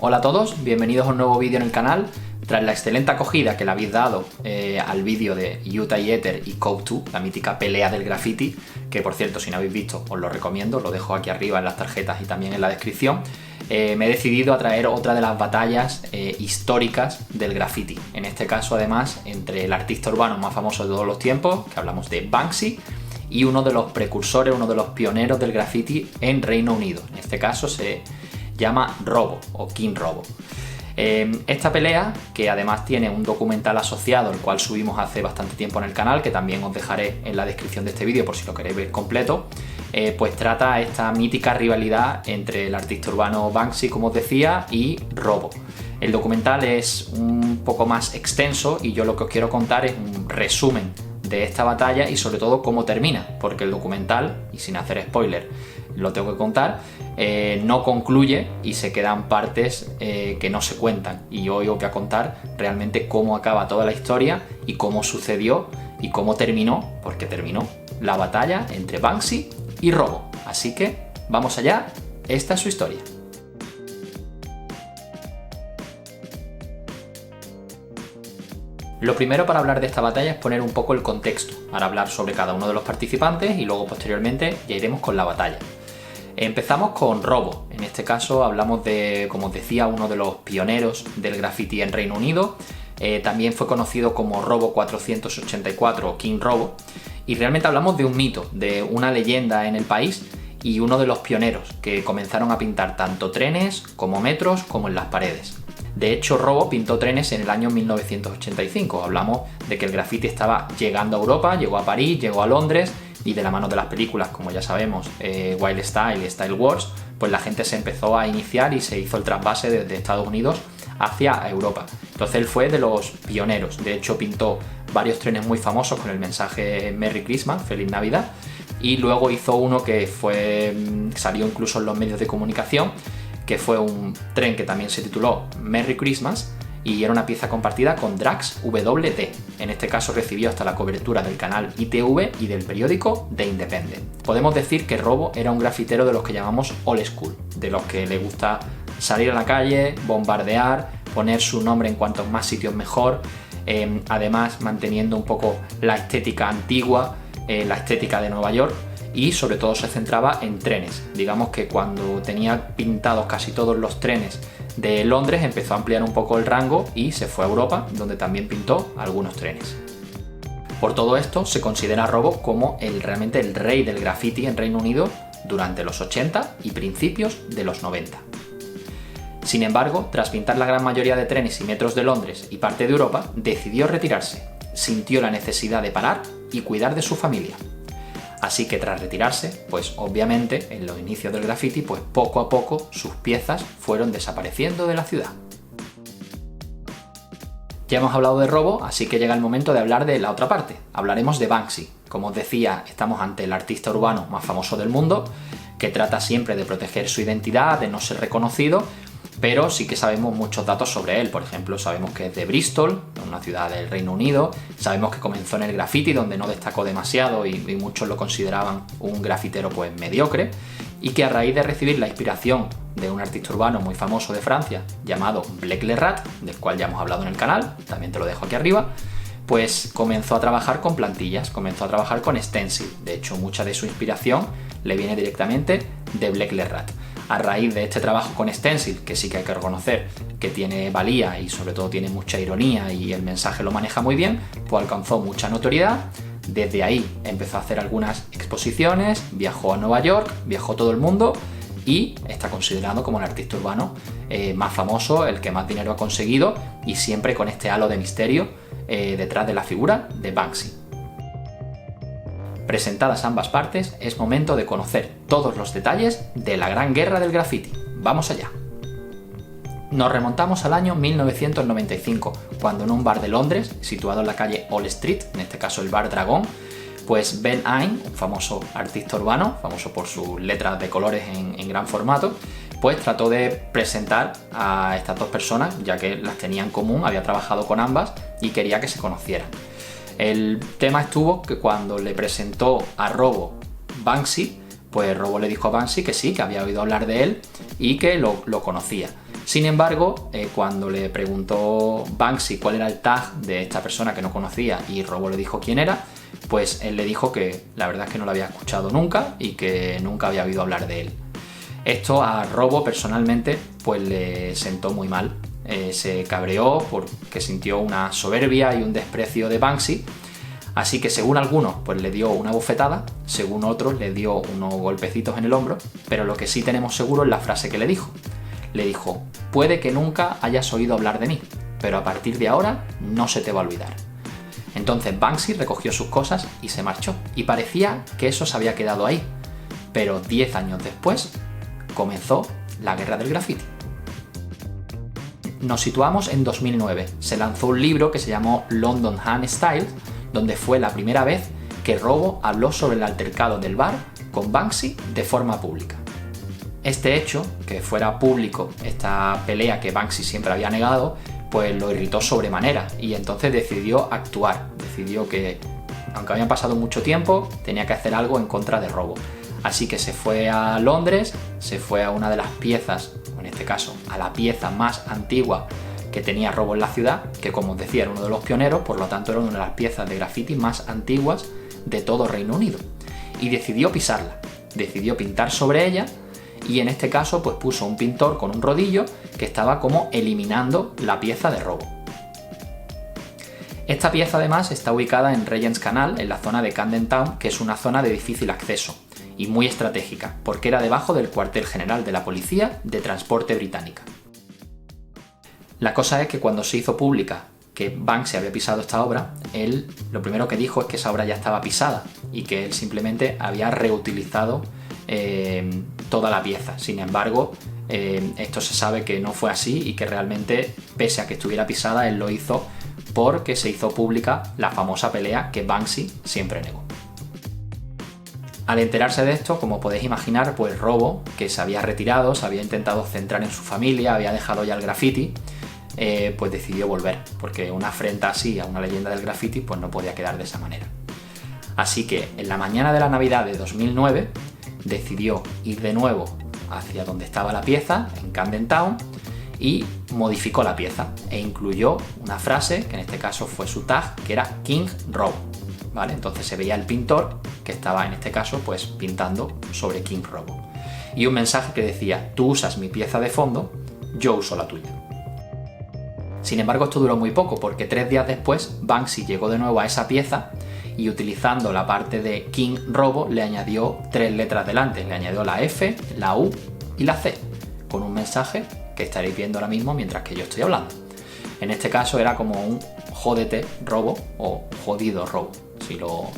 Hola a todos, bienvenidos a un nuevo vídeo en el canal. Tras la excelente acogida que le habéis dado al vídeo de Utah y Ether y Code 2, la mítica pelea del graffiti, que por cierto, si no habéis visto, os lo recomiendo, lo dejo aquí arriba en las tarjetas y también en la descripción, me he decidido a traer otra de las batallas históricas del graffiti. En este caso, además, entre el artista urbano más famoso de todos los tiempos, que hablamos de Banksy, y uno de los precursores, uno de los pioneros del graffiti en Reino Unido. En este caso se llama Robo o King Robo. Esta pelea, que además tiene un documental asociado, el cual subimos hace bastante tiempo en el canal, que también os dejaré en la descripción de este vídeo por si lo queréis ver completo, pues trata esta mítica rivalidad entre el artista urbano Banksy, como os decía, y Robo. El documental es un poco más extenso y yo lo que os quiero contar es un resumen de esta batalla y sobre todo cómo termina, porque el documental, y sin hacer spoiler, lo tengo que contar, no concluye y se quedan partes que no se cuentan, y hoy os voy a contar realmente cómo acaba toda la historia y cómo sucedió y cómo terminó, porque terminó la batalla entre Banksy y Robo. Así que vamos allá, esta es su historia. Lo primero para hablar de esta batalla es poner un poco el contexto, para hablar sobre cada uno de los participantes y luego posteriormente ya iremos con la batalla. Empezamos con Robo. En este caso hablamos de, como os decía, uno de los pioneros del graffiti en Reino Unido. También fue conocido como Robo 484 o King Robo. Y realmente hablamos de un mito, de una leyenda en el país y uno de los pioneros que comenzaron a pintar tanto trenes como metros como en las paredes. De hecho, Robo pintó trenes en el año 1985. Hablamos de que el graffiti estaba llegando a Europa, llegó a París, llegó a Londres, y de la mano de las películas, como ya sabemos, Wild Style y Style Wars, pues la gente se empezó a iniciar y se hizo el trasvase desde Estados Unidos hacia Europa. Entonces él fue de los pioneros. De hecho, pintó varios trenes muy famosos con el mensaje Merry Christmas, Feliz Navidad, y luego hizo uno que salió incluso en los medios de comunicación, que fue un tren que también se tituló Merry Christmas y era una pieza compartida con Drax WT. En este caso recibió hasta la cobertura del canal ITV y del periódico The Independent. Podemos decir que Robo era un grafitero de los que llamamos old school, de los que le gusta salir a la calle, bombardear, poner su nombre en cuantos más sitios mejor, además manteniendo un poco la estética antigua, la estética de Nueva York, y sobre todo se centraba en trenes. Digamos que cuando tenía pintados casi todos los trenes de Londres empezó a ampliar un poco el rango y se fue a Europa, donde también pintó algunos trenes. Por todo esto se considera a Robo como realmente el rey del graffiti en Reino Unido durante los 80 y principios de los 90. Sin embargo, tras pintar la gran mayoría de trenes y metros de Londres y parte de Europa, decidió retirarse. Sintió la necesidad de parar y cuidar de su familia. Así que tras retirarse, pues obviamente en los inicios del graffiti, pues poco a poco sus piezas fueron desapareciendo de la ciudad. Ya hemos hablado de Robo, así que llega el momento de hablar de la otra parte. Hablaremos de Banksy. Como os decía, estamos ante el artista urbano más famoso del mundo, que trata siempre de proteger su identidad, de no ser reconocido, pero sí que sabemos muchos datos sobre él. Por ejemplo, sabemos que es de Bristol, una ciudad del Reino Unido. Sabemos que comenzó en el graffiti, donde no destacó demasiado y muchos lo consideraban un grafitero pues mediocre, y que a raíz de recibir la inspiración de un artista urbano muy famoso de Francia llamado Blake Le Rat, del cual ya hemos hablado en el canal, también te lo dejo aquí arriba, pues comenzó a trabajar con plantillas, comenzó a trabajar con stencil. De hecho, mucha de su inspiración le viene directamente de Blake Le Rat. A raíz de este trabajo con stencil, que sí que hay que reconocer que tiene valía y sobre todo tiene mucha ironía y el mensaje lo maneja muy bien, pues alcanzó mucha notoriedad. Desde ahí empezó a hacer algunas exposiciones, viajó a Nueva York, viajó todo el mundo y está considerado como el artista urbano más famoso, el que más dinero ha conseguido, y siempre con este halo de misterio detrás de la figura de Banksy. Presentadas ambas partes, es momento de conocer todos los detalles de la gran guerra del graffiti. ¡Vamos allá! Nos remontamos al año 1995, cuando en un bar de Londres, situado en la calle Old Street, en este caso el Bar Dragón, pues Ben Hine, un famoso artista urbano, famoso por sus letras de colores en gran formato, pues trató de presentar a estas dos personas, ya que las tenía en común, había trabajado con ambas y quería que se conocieran. El tema estuvo que cuando le presentó a Robo Banksy, pues Robo le dijo a Banksy que sí, que había oído hablar de él y que lo conocía. Sin embargo, cuando le preguntó Banksy cuál era el tag de esta persona que no conocía y Robo le dijo quién era, pues él le dijo que la verdad es que no lo había escuchado nunca y que nunca había oído hablar de él. Esto a Robo personalmente pues le sentó muy mal. Se cabreó porque sintió una soberbia y un desprecio de Banksy. Así que según algunos pues le dio una bofetada, según otros le dio unos golpecitos en el hombro, pero lo que sí tenemos seguro es la frase que le dijo. Le dijo: puede que nunca hayas oído hablar de mí, pero a partir de ahora no se te va a olvidar. Entonces Banksy recogió sus cosas y se marchó, y parecía que eso se había quedado ahí, pero 10 años después comenzó la guerra del graffiti. Nos situamos en 2009, se lanzó un libro que se llamó London Hand Style, donde fue la primera vez que Robo habló sobre el altercado del bar con Banksy de forma pública. Este hecho, que fuera público esta pelea que Banksy siempre había negado, pues lo irritó sobremanera y entonces decidió actuar, decidió que, aunque habían pasado mucho tiempo, tenía que hacer algo en contra de Robo. Así que se fue a Londres, se fue a una de las piezas, en este caso a la pieza más antigua que tenía Robo en la ciudad, que como os decía era uno de los pioneros, por lo tanto era una de las piezas de graffiti más antiguas de todo Reino Unido. Y decidió pisarla, decidió pintar sobre ella y en este caso pues puso un pintor con un rodillo que estaba como eliminando la pieza de Robo. Esta pieza además está ubicada en Regent's Canal, en la zona de Camden Town, que es una zona de difícil acceso y muy estratégica, porque era debajo del cuartel general de la Policía de Transporte británica. La cosa es que cuando se hizo pública que Banksy había pisado esta obra, él lo primero que dijo es que esa obra ya estaba pisada y que él simplemente había reutilizado toda la pieza. Sin embargo, esto se sabe que no fue así y que realmente, pese a que estuviera pisada, él lo hizo porque se hizo pública la famosa pelea que Banksy siempre negó. Al enterarse de esto, como podéis imaginar, pues Robo, que se había retirado, se había intentado centrar en su familia, había dejado ya el graffiti, pues decidió volver, porque una afrenta así a una leyenda del graffiti pues no podía quedar de esa manera. Así que en la mañana de la Navidad de 2009 decidió ir de nuevo hacia donde estaba la pieza, en Camden Town, y modificó la pieza e incluyó una frase, que en este caso fue su tag, que era King Robo, ¿vale? Entonces se veía el pintor que estaba en este caso pues pintando sobre King Robo. Y un mensaje que decía: tú usas mi pieza de fondo, yo uso la tuya. Sin embargo, esto duró muy poco, porque 3 días después Banksy llegó de nuevo a esa pieza y utilizando la parte de King Robo le añadió 3 letras delante, le añadió la F, la U y la C, con un mensaje que estaréis viendo ahora mismo mientras que yo estoy hablando. En este caso era como un jódete Robo o jodido Robo,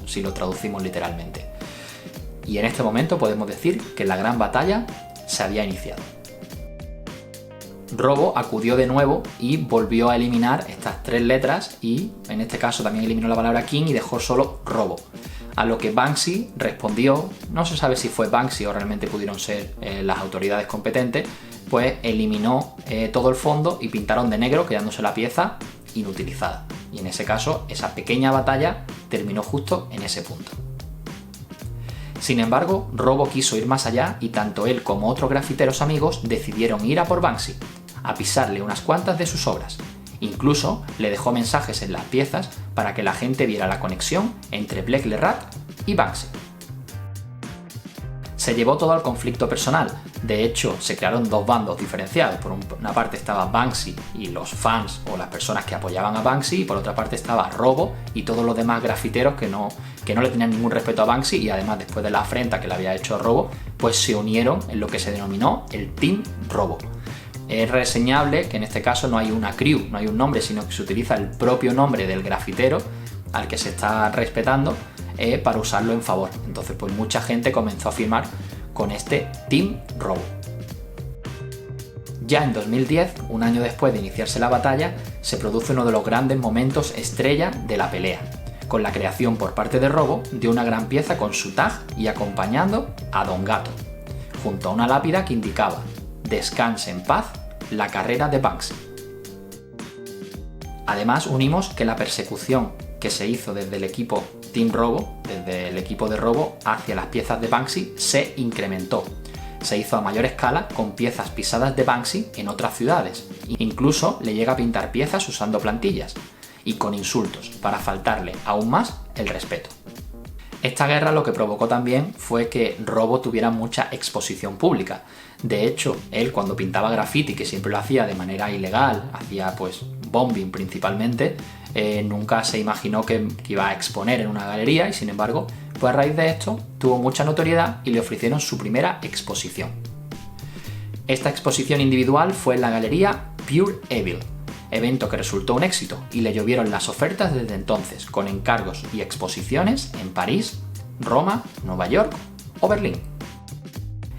si lo traducimos literalmente. Y en este momento podemos decir que la gran batalla se había iniciado. Robo acudió de nuevo y volvió a eliminar estas 3 letras y en este caso también eliminó la palabra King y dejó solo Robo. A lo que Banksy respondió, no se sabe si fue Banksy o realmente pudieron ser las autoridades competentes, pues eliminó todo el fondo y pintaron de negro, quedándose la pieza inutilizada. Y en ese caso, esa pequeña batalla terminó justo en ese punto. Sin embargo, Robo quiso ir más allá y tanto él como otros grafiteros amigos decidieron ir a por Banksy, a pisarle unas cuantas de sus obras. Incluso le dejó mensajes en las piezas para que la gente viera la conexión entre Blake Le Rat y Banksy. Se llevó todo al conflicto personal. De hecho, se crearon 2 bandos diferenciados. Por una parte estaba Banksy y los fans o las personas que apoyaban a Banksy, y por otra parte estaba Robo y todos los demás grafiteros que no le tenían ningún respeto a Banksy, y además después de la afrenta que le había hecho Robo, pues se unieron en lo que se denominó el Team Robo. Es reseñable que en este caso no hay una crew, no hay un nombre, sino que se utiliza el propio nombre del grafitero al que se está respetando para usarlo en favor. Entonces pues mucha gente comenzó a firmar con este Team Robo. Ya en 2010, un año después de iniciarse la batalla, se produce uno de los grandes momentos estrella de la pelea, con la creación por parte de Robo de una gran pieza con su tag y acompañando a Don Gato, junto a una lápida que indicaba: descanse en paz, la carrera de Banksy. Además, unimos que la persecución que se hizo desde el equipo Team Robo, desde el equipo de Robo hacia las piezas de Banksy, se incrementó. se hizo a mayor escala con piezas pisadas de Banksy en otras ciudades. Incluso le llega a pintar piezas usando plantillas y con insultos para faltarle aún más el respeto. Esta guerra lo que provocó también fue que Robo tuviera mucha exposición pública. De hecho, él cuando pintaba graffiti, que siempre lo hacía de manera ilegal, hacía pues bombing principalmente, nunca se imaginó que iba a exponer en una galería y sin embargo, pues a raíz de esto tuvo mucha notoriedad y le ofrecieron su primera exposición. Esta exposición individual fue en la galería Pure Evil, evento que resultó un éxito y le llovieron las ofertas desde entonces, con encargos y exposiciones en París, Roma, Nueva York o Berlín.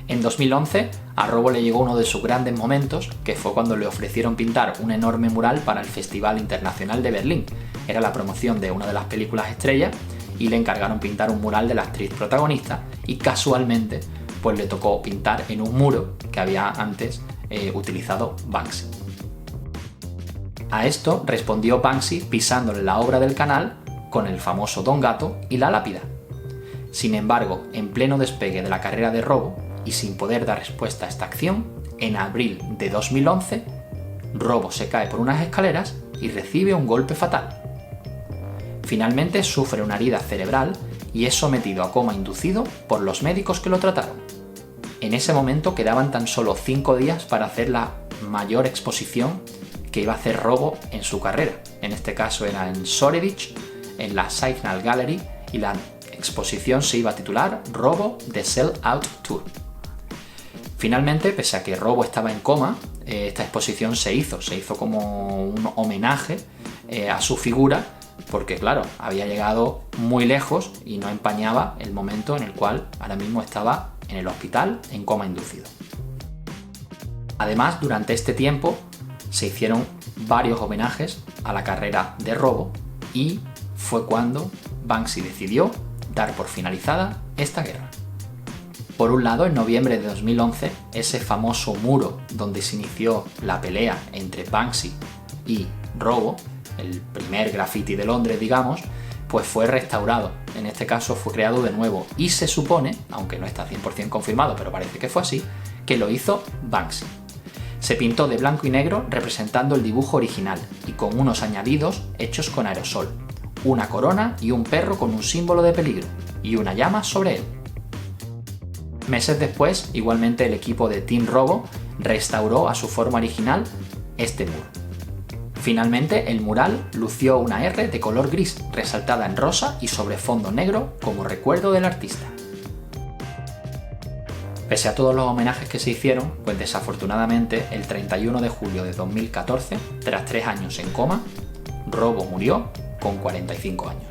En 2011 a Robo le llegó uno de sus grandes momentos, que fue cuando le ofrecieron pintar un enorme mural para el Festival Internacional de Berlín. Era la promoción de una de las películas estrellas y le encargaron pintar un mural de la actriz protagonista y casualmente pues le tocó pintar en un muro que había antes utilizado Banksy. A esto respondió Banksy pisándole la obra del canal con el famoso Don Gato y la lápida. Sin embargo, en pleno despegue de la carrera de Robo y sin poder dar respuesta a esta acción, en abril de 2011, Robo se cae por unas escaleras y recibe un golpe fatal. Finalmente sufre una herida cerebral y es sometido a coma inducido por los médicos que lo trataron. En ese momento quedaban tan solo 5 días para hacer la mayor exposición que iba a hacer Robo en su carrera. En este caso era en Shoreditch, en la Signal Gallery, y la exposición se iba a titular Robo The Sell Out Tour. Finalmente, pese a que Robo estaba en coma, esta exposición se hizo como un homenaje a su figura, porque claro, había llegado muy lejos y no empañaba el momento en el cual ahora mismo estaba en el hospital en coma inducido. Además, durante este tiempo se hicieron varios homenajes a la carrera de Robo y fue cuando Banksy decidió dar por finalizada esta guerra. Por un lado, en noviembre de 2011, ese famoso muro donde se inició la pelea entre Banksy y Robo, el primer graffiti de Londres, digamos, pues fue restaurado. En este caso fue creado de nuevo y se supone, aunque no está 100% confirmado, pero parece que fue así, que lo hizo Banksy. Se pintó de blanco y negro representando el dibujo original y con unos añadidos hechos con aerosol, una corona y un perro con un símbolo de peligro y una llama sobre él. Meses después, igualmente el equipo de Team Robo restauró a su forma original este muro. Finalmente, el mural lució una R de color gris resaltada en rosa y sobre fondo negro como recuerdo del artista. Pese a todos los homenajes que se hicieron, pues desafortunadamente el 31 de julio de 2014, tras 3 años en coma, Robo murió con 45 años.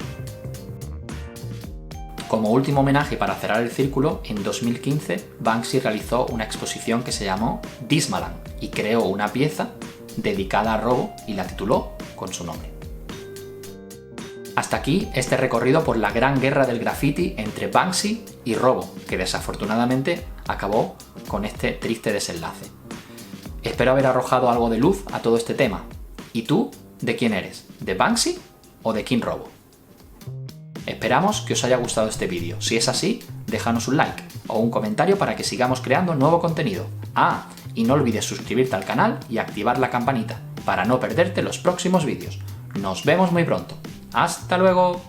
Como último homenaje para cerrar el círculo, en 2015 Banksy realizó una exposición que se llamó Dismaland y creó una pieza dedicada a Robo y la tituló con su nombre. Hasta aquí este recorrido por la gran guerra del graffiti entre Banksy y Robo, que desafortunadamente acabó con este triste desenlace. Espero haber arrojado algo de luz a todo este tema. ¿Y tú, de quién eres? ¿De Banksy o de King Robo? Esperamos que os haya gustado este vídeo. Si es así, déjanos un like o un comentario para que sigamos creando nuevo contenido. Ah, y no olvides suscribirte al canal y activar la campanita para no perderte los próximos vídeos. Nos vemos muy pronto. ¡Hasta luego!